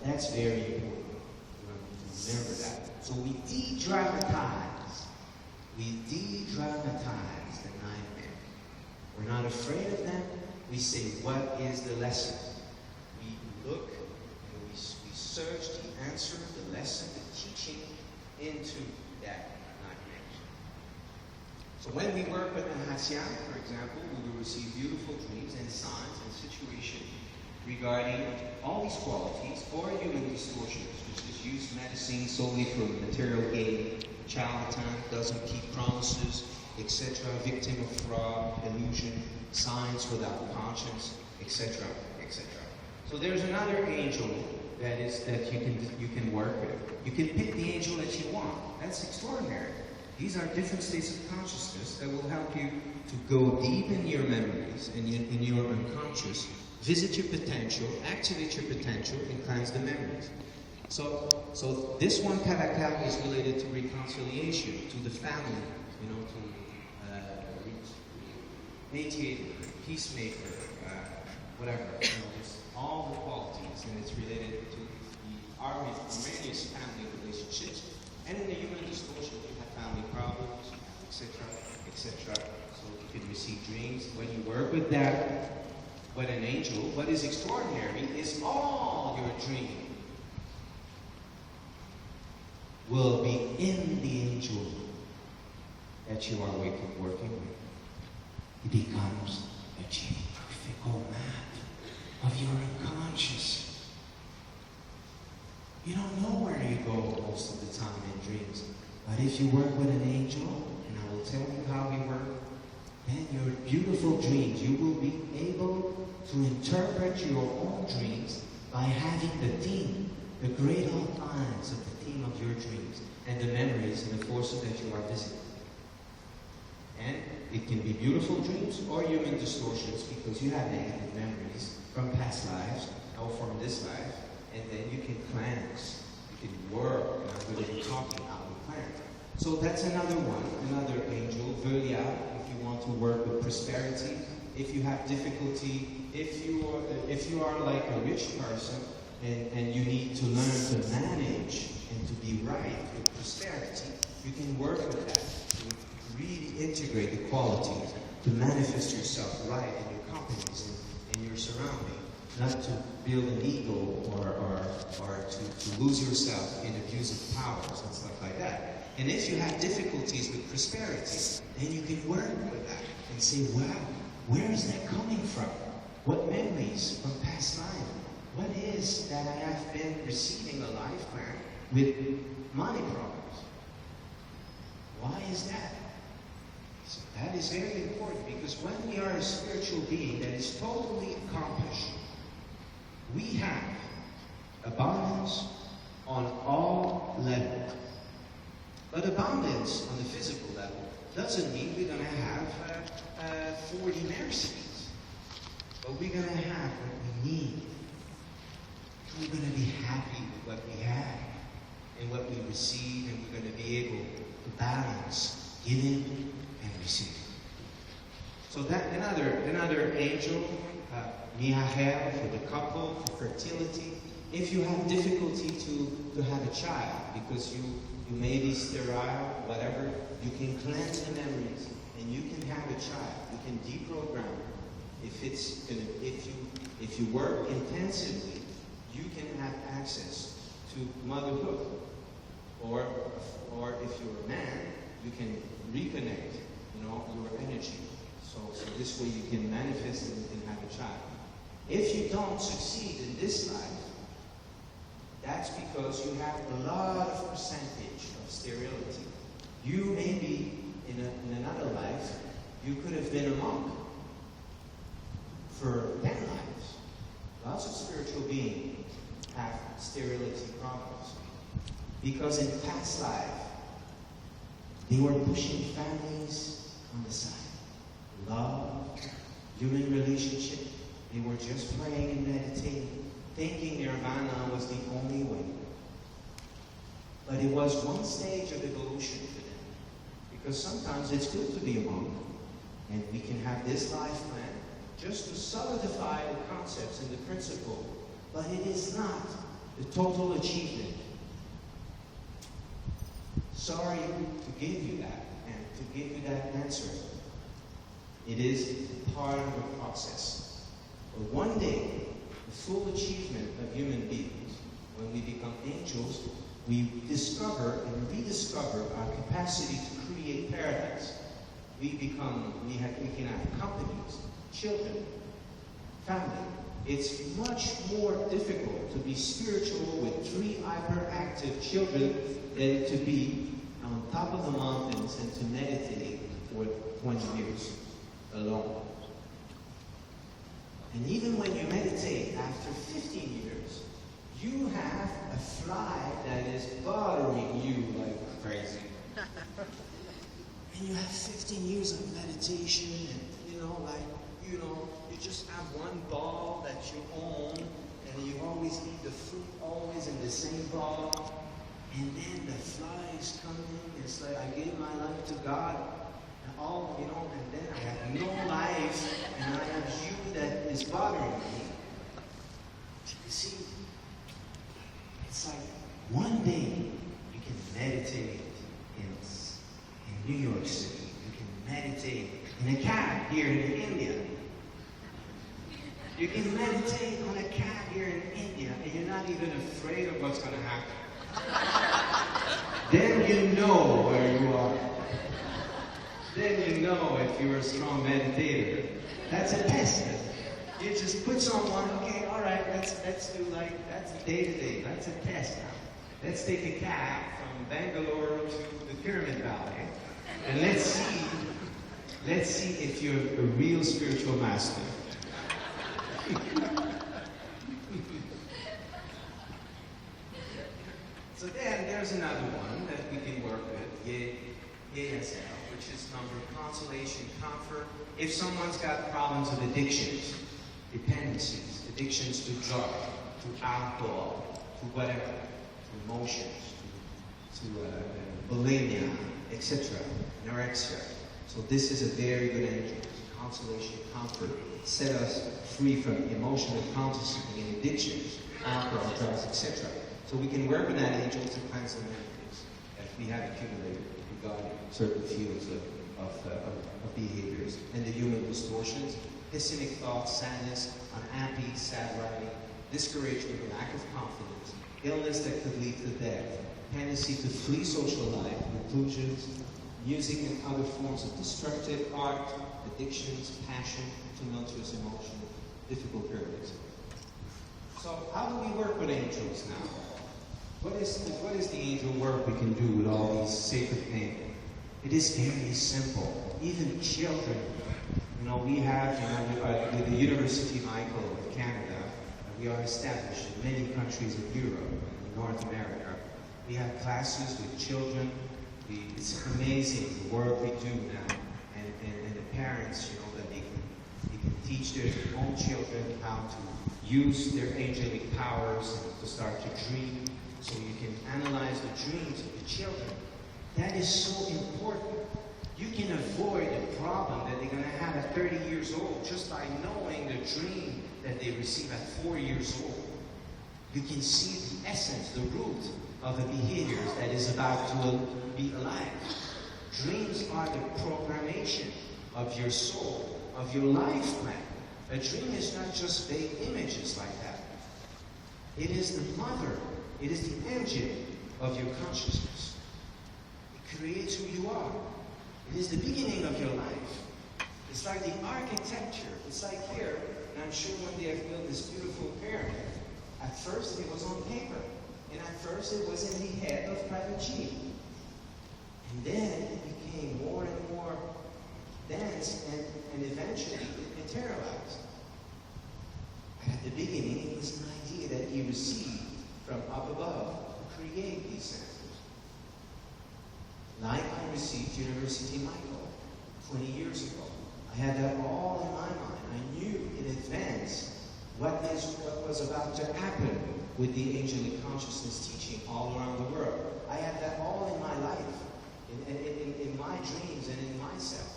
That's very important. Remember that. So we de-dramatize. We de-dramatize the nightmare. We're not afraid of them. We say, what is the lesson? We look and we search the answer, the lesson, the teaching into that nightmare. So when we work with the Haitian, for example, we will receive beautiful dreams and signs and situations regarding all these qualities or human distortions, which is use medicine solely for material gain, charlatan, doesn't keep promises, etc., victim of fraud, illusion, signs without conscience, etc., etc. So there's another angel that you can work with. You can pick the angel that you want. That's extraordinary. These are different states of consciousness that will help you to go deep in your memories and in your unconscious, visit your potential, activate your potential, and cleanse the memories. So this one, Kavakak, is related to reconciliation, to the family, to mediator, peacemaker, whatever. Just all the qualities, and it's related to the harmonious family relationships. And in the human distortion, you have family problems, etc., etc. So you can receive dreams. When you work with that, with an angel, what is extraordinary is all your dreams will be in the angel that you are working with. It becomes a geographical map of your unconscious. You don't know where you go most of the time in dreams. But if you work with an angel, and I will tell you how we work, then your beautiful dreams, you will be able to interpret your own dreams by having the theme, the great outlines of the theme of your dreams, and the memories and the forces that you are visiting. And it can be beautiful dreams or human distortions because you have negative memories from past lives or from this life, and then you can cleanse, you can work, and I'm going to be talking how to cleanse. So that's another one, another angel, Velia, if you want to work with prosperity, if you have difficulty, if you are like a rich person and you need to learn to manage and to be right with prosperity, you can work with that. Really integrate the qualities to manifest yourself right in your companies and in your surrounding, not to build an ego or to lose yourself in abuse of powers and stuff like that. And if you have difficulties with prosperity, then you can work with that and say, wow, where is that coming from? What memories from past life? What is that I have been receiving a lifetime with money problems? Why is that? So that is very important because when we are a spiritual being that is totally accomplished, we have abundance on all levels. But abundance on the physical level doesn't mean we're going to have 40 Mercedes. But we're going to have what we need. We're going to be happy with what we have and what we receive, and we're going to be able to balance giving and receiving. So that another angel, Mihael, for the couple, for fertility. If you have difficulty to have a child because you may be sterile, whatever, you can cleanse the memories and you can have a child. You can deprogram. If you work intensively, you can have access to motherhood. Or if you're a man, you can reconnect, your energy. So this way you can manifest and have a child. If you don't succeed in this life, that's because you have a lot of percentage of sterility. You may be in another life, you could have been a monk for 10 lives. Lots of spiritual beings have sterility problems because in past life they were pushing families on the side. Love, human relationship, they were just praying and meditating, thinking nirvana was the only way. But it was one stage of evolution for them. Because sometimes it's good to be a monk, and we can have this life plan just to solidify the concepts and the principle. But it is not the total achievement. Sorry to give you that and to give you that answer. It is part of the process. But one day, the full achievement of human beings, when we become angels, we discover and rediscover our capacity to create paradise. We can have companies, children, family. It's much more difficult to be spiritual with 3 hyperactive children than to be on top of the mountains and to meditate for 20 years alone. And even when you meditate after 15 years, you have a fly that is bothering you like crazy. And you have 15 years of meditation and, you just have one ball that you own and you always eat the fruit always in the same ball. And then the fly is coming. It's like I gave my life to God. And then I have no life and I have you that is bothering me. You see, it's like one day you can meditate in New York City. You can meditate in a cab here in India. You can meditate on a cab here in India and you're not even afraid of what's going to happen. Then you know where you are. Then you know if you're a strong meditator. That's a test. You just put someone, okay, all right, let's do that's day to day. That's a test now. Let's take a cab from Bangalore to the Pyramid Valley, and let's see if you're a real spiritual master. So then there's another one that we can work with, GCSS, which is number consolation, comfort. If someone's got problems with addictions, dependencies, addictions to drug, to alcohol, to whatever, to emotions, to bulimia, etc., anorexia. So this is a very good energy. Consolation, comfort, set us free from emotional consciousness and addictions, alcohol, drugs, etc. So we can work with that angel to cleanse the memories that we have accumulated regarding certain fields of behaviors and the human distortions, pessimistic thoughts, sadness, unhappy, sad writing, discouragement, lack of confidence, illness that could lead to death, tendency to flee social life, reclusions, music and other forms of destructive art, addictions, passion, tumultuous emotion, difficult periods. So how do we work with angels now? What is the angel work we can do with all these sacred things? It is very simple. Even children, we have, with the University Michael of Canada, we are established in many countries of Europe and North America. We have classes with children. It's amazing the work we do now, and the parents, that they can teach their own children how to use their angelic powers and to start to dream, so you can analyze the dreams of the children. That is so important. You can avoid the problem that they're going to have at 30 years old just by knowing the dream that they receive at 4 years old. You can see the essence, the root of the behaviors that is about to be alive. Dreams are the programmation of your soul, of your life plan. A dream is not just vague images like that. It is the mother, it is the engine of your consciousness. It creates who you are. It is the beginning of your life. It's like the architecture. It's like here, and I'm sure when they have built this beautiful pyramid, at first it was on paper. And at first it was in the head of Private G. And then it became more and more dense, and eventually it materialized. And at the beginning, it was an idea that he received from up above to create these centers. Like I received University Michael 20 years ago. I had that all in my mind. I knew in advance what was about to happen with the angelic consciousness teaching all around the world. I had that all in my life, in my dreams and in myself.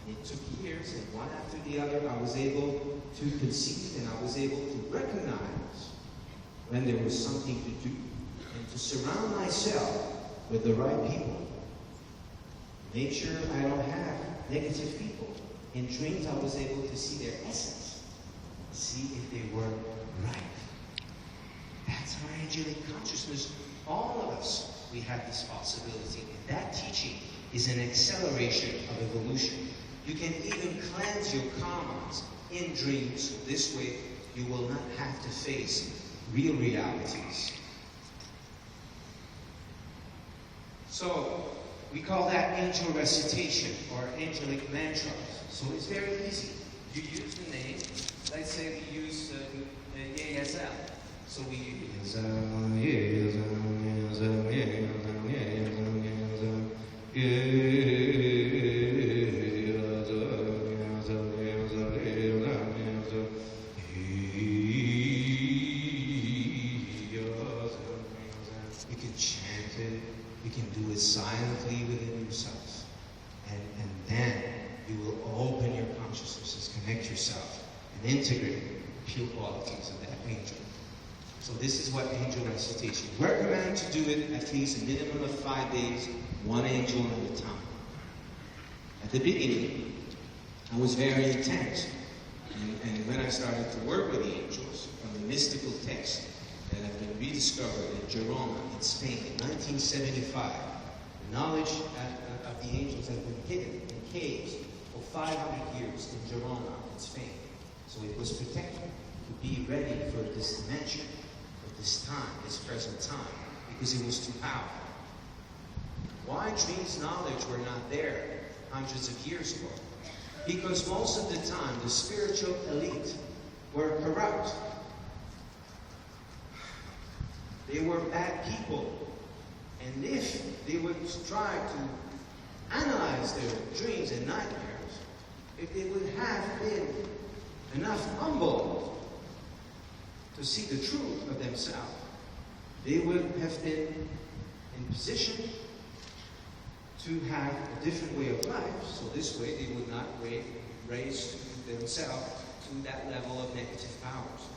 And it took years, and one after the other, I was able to conceive, and I was able to recognize when there was something to do, and to surround myself with the right people. Make sure I don't have negative people. In dreams, I was able to see their essence, see if they were right. That's our angelic consciousness. All of us, we have this possibility. And that teaching is an acceleration of evolution. You can even cleanse your karmas in dreams. So this way, you will not have to face real realities. So, we call that angel recitation or angelic mantras. So it's very easy. You use the name. Let's say we use Yezel. So we use You can chant it. You can do it silently within yourself. And then you will open your consciousness, connect yourself, and integrate the pure qualities of that angel. So this is what angel recitation. We're commanded to do it at least a minimum of 5 days, one angel at a time. At the beginning, I was very intense. And when I started to work with the angels from the mystical text that have been rediscovered in Girona, in Spain, in 1975, the knowledge of the angels has been hidden in caves for 500 years in Girona, in Spain. So it was protected to be ready for this dimension, for this time, this present time, because it was too powerful. Why dreams knowledge were not there hundreds of years ago? Because most of the time, the spiritual elite were corrupt. They were bad people. And if they would try to analyze their dreams and nightmares, if they would have been enough humble to see the truth of themselves, they would have been in position to have a different way of life. So this way they would not raise themselves to that level of negative powers.